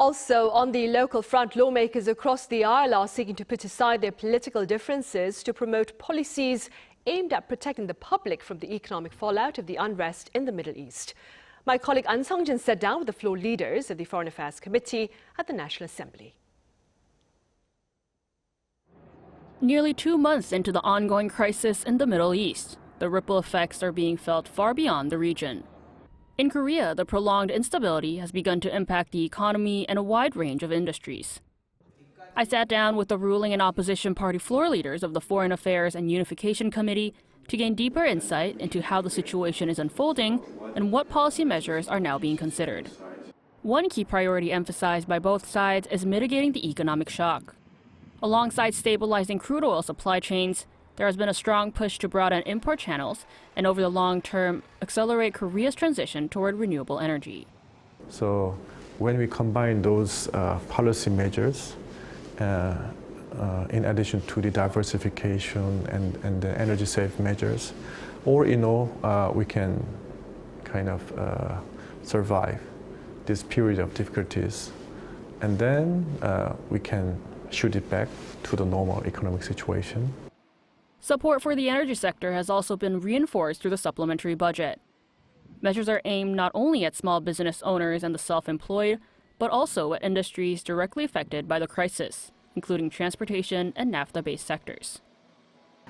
Also, on the local front, lawmakers across the aisle are seeking to put aside their political differences to promote policies aimed at protecting the public from the economic fallout of the unrest in the Middle East. My colleague Ahn Sung-jin sat down with the floor leaders of the Foreign Affairs Committee at the National Assembly. Nearly 2 months into the ongoing crisis in the Middle East, the ripple effects are being felt far beyond the region. In Korea, the prolonged instability has begun to impact the economy and a wide range of industries. I sat down with the ruling and opposition party floor leaders of the Foreign Affairs and Unification Committee to gain deeper insight into how the situation is unfolding and what policy measures are now being considered. One key priority emphasized by both sides is mitigating the economic shock. Alongside stabilizing crude oil supply chains, there has been a strong push to broaden import channels and over the long term accelerate Korea's transition toward renewable energy. So when we combine those policy measures, in addition to the diversification and the energy safe measures, all in all, we can kind of survive this period of difficulties. And then we can shoot it back to the normal economic situation. Support for the energy sector has also been reinforced through the supplementary budget. Measures are aimed not only at small business owners and the self-employed, but also at industries directly affected by the crisis, including transportation and naphtha-based sectors.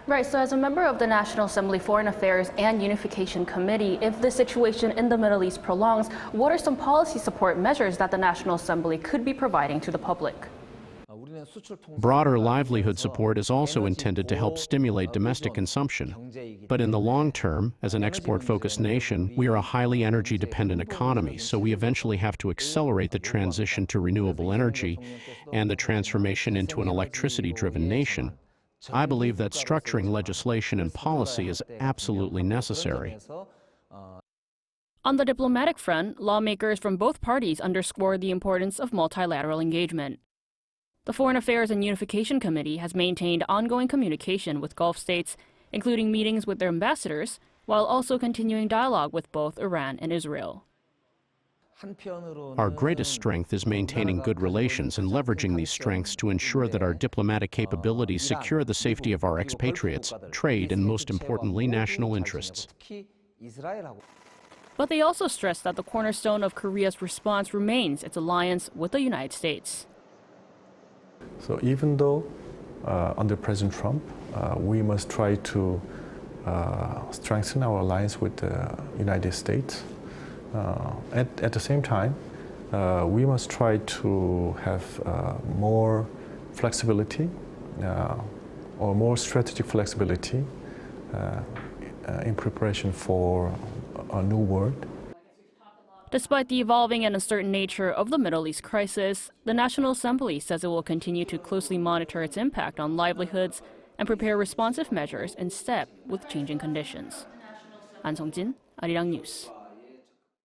Right, so as a member of the National Assembly Foreign Affairs and Unification Committee, if the situation in the Middle East prolongs, what are some policy support measures that the National Assembly could be providing to the public? Broader livelihood support is also intended to help stimulate domestic consumption. But in the long term, as an export-focused nation, we are a highly energy-dependent economy, so we eventually have to accelerate the transition to renewable energy and the transformation into an electricity-driven nation. I believe that structuring legislation and policy is absolutely necessary. On the diplomatic front, lawmakers from both parties underscored the importance of multilateral engagement. The Foreign Affairs and Unification Committee has maintained ongoing communication with Gulf states, including meetings with their ambassadors, while also continuing dialogue with both Iran and Israel. Our greatest strength is maintaining good relations and leveraging these strengths to ensure that our diplomatic capabilities secure the safety of our expatriates, trade, and most importantly, national interests. But they also stressed that the cornerstone of Korea's response remains its alliance with the United States. So even though under President Trump, we must try to strengthen our alliance with the United States, at the same time, we must try to have more flexibility or more strategic flexibility in preparation for a new world. Despite the evolving and uncertain nature of the Middle East crisis, the National Assembly says it will continue to closely monitor its impact on livelihoods and prepare responsive measures in step with changing conditions. Ahn Sung-jin, Arirang News.